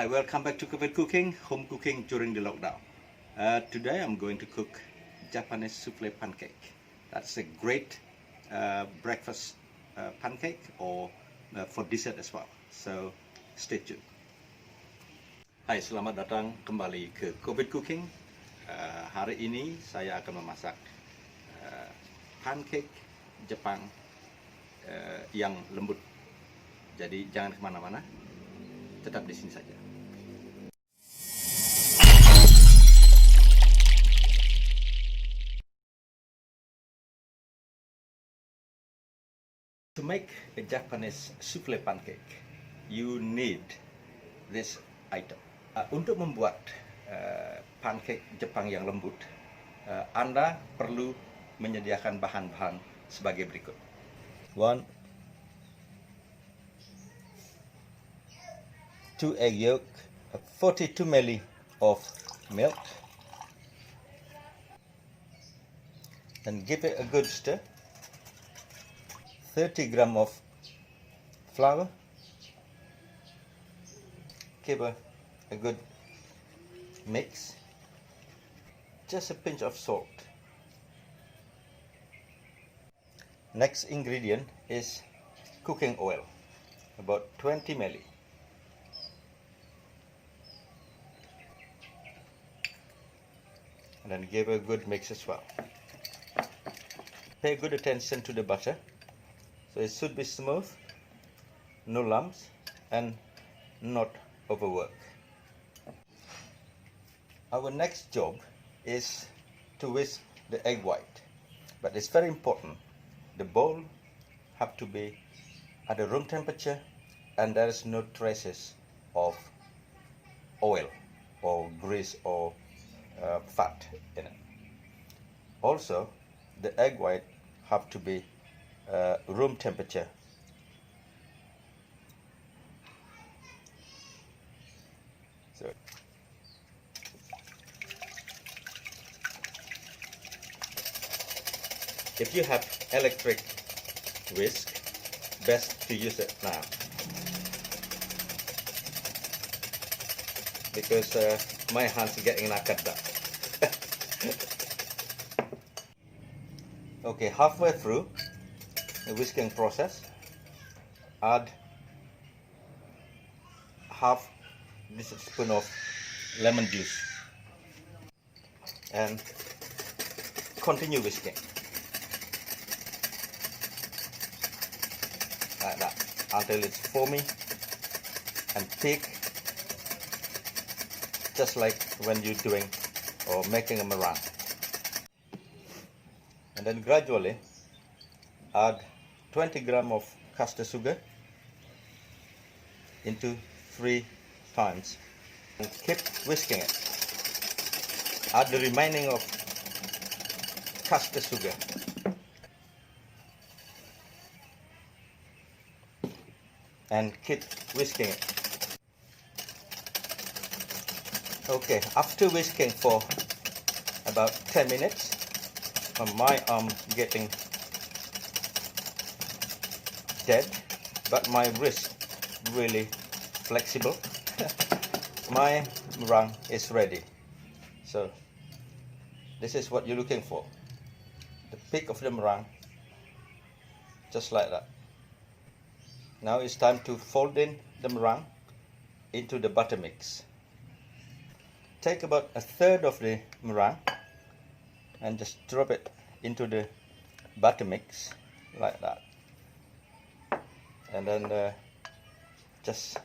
Hi, welcome back to Covid Cooking, home cooking during the lockdown. Today I'm going to cook Japanese Souffle Pancake. That's a great breakfast pancake or for dessert as well. So stay tuned. Hai, selamat datang kembali ke Covid Cooking. Hari ini saya akan memasak pancake Jepang yang lembut. Jadi jangan kemana-mana, tetap di sini saja. To make a Japanese souffle pancake, you need this item. Untuk membuat pancake Jepang yang lembut, Anda perlu menyediakan bahan-bahan sebagai berikut. 1, 2 egg yolk, 42 ml of milk, and give it a good stir. 30 gram of flour, give a good mix, just a pinch of salt. Next ingredient is cooking oil, about 20 ml. And then give a good mix as well. Pay good attention to the butter. So it should be smooth, no lumps, and not overwork. Our next job is to whisk the egg white. But it's very important. The bowl have to be at a room temperature and there is no traces of oil or grease or fat in it. Also, the egg white have to be room temperature. So if you have electric whisk, best to use it now, because my hands are getting knackered now. Okay, halfway through the whisking process, add half this spoon of lemon juice and continue whisking like that until it's foamy and thick, just like when you're doing or making a meringue. And then gradually add 20 gram of caster sugar into 3 times and keep whisking it. Add the remaining of caster sugar and keep whisking it. Okay, after whisking for about 10 minutes, my arm getting dead, but my wrist really flexible. My meringue is ready. So this is what you're looking for, the peak of the meringue, just like that. Now it's time to fold in the meringue into the butter mix. Take about a third of the meringue and just drop it into the butter mix like that. And then just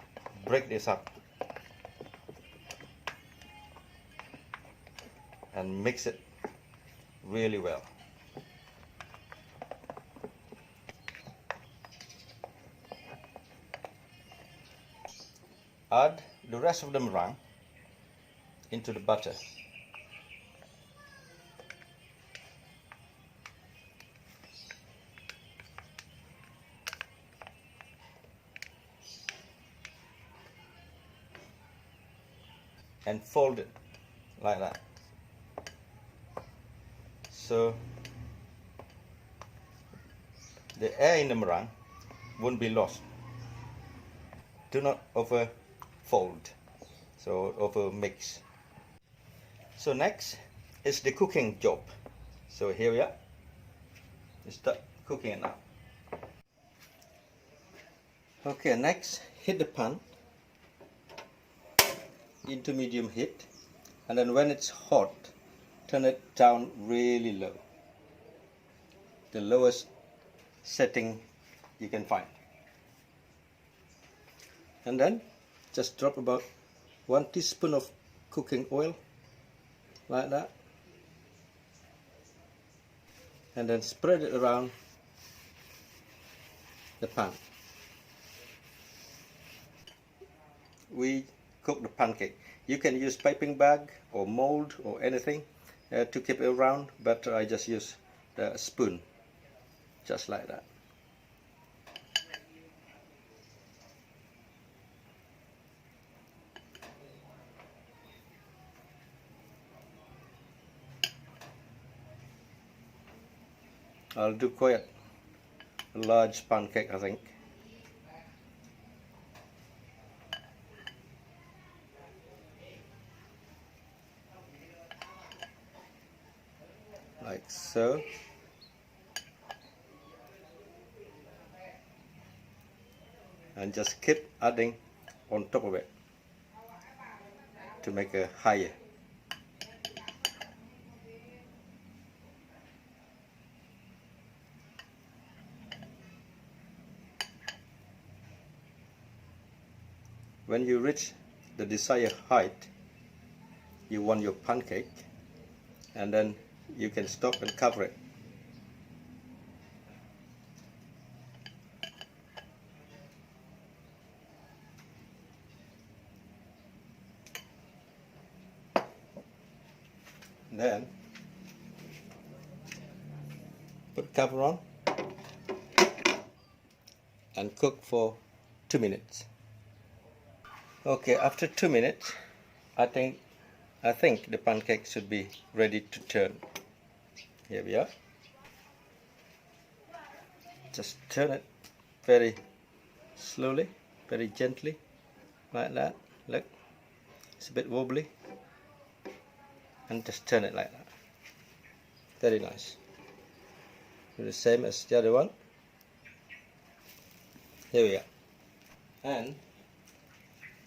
break this up and mix it really well. Add the rest of the meringue into the butter. And fold it like that, so the air in the meringue won't be lost. Do not overfold. so over mix. So next is the cooking job. So here we are. We start cooking it now. Okay, next heat the pan into medium heat, and then when it's hot, turn it down really low, the lowest setting you can find, and then just drop about 1 teaspoon of cooking oil like that, and then spread it around the pan. We cook the pancake. You can use piping bag or mold or anything to keep it around, but I just use the spoon, just like that. I'll do quite a large pancake, I think. Like so. And just keep adding on top of it to make it higher. When you reach the desired height you want your pancake, and then you can stop and cover it. Then put cover on and cook for 2 minutes. Okay, after 2 minutes, I think the pancake should be ready to turn. Here we are. Just turn it very slowly, very gently, like that. Look, it's a bit wobbly, and just turn it like that. Very nice. Do the same as the other one. Here we are. And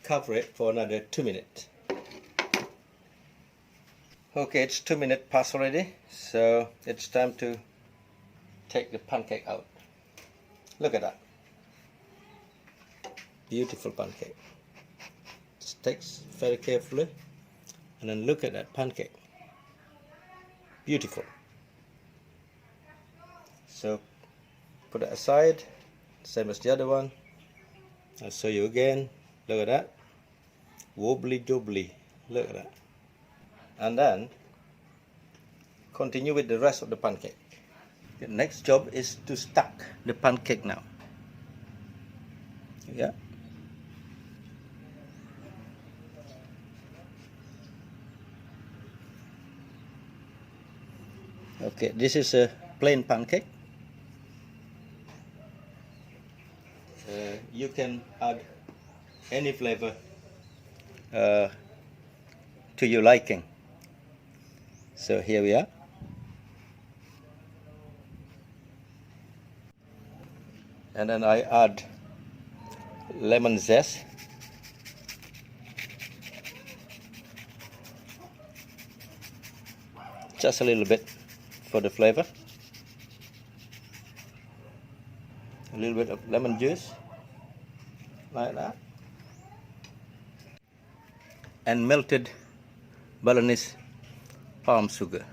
cover it for another 2 minutes. Okay, it's 2 minutes past already, so it's time to take the pancake out. Look at that. Beautiful pancake. Just takes very carefully, and then look at that pancake. Beautiful. So put it aside, same as the other one. I'll show you again. Look at that. Wobbly dobbly. Look at that. And then continue with the rest of the pancake. The next job is to stack the pancake now. Yeah. Okay, this is a plain pancake. You can add any flavor to your liking. So here we are. And then I add lemon zest. Just a little bit for the flavor. A little bit of lemon juice, like that. And melted Balinese palm sugar.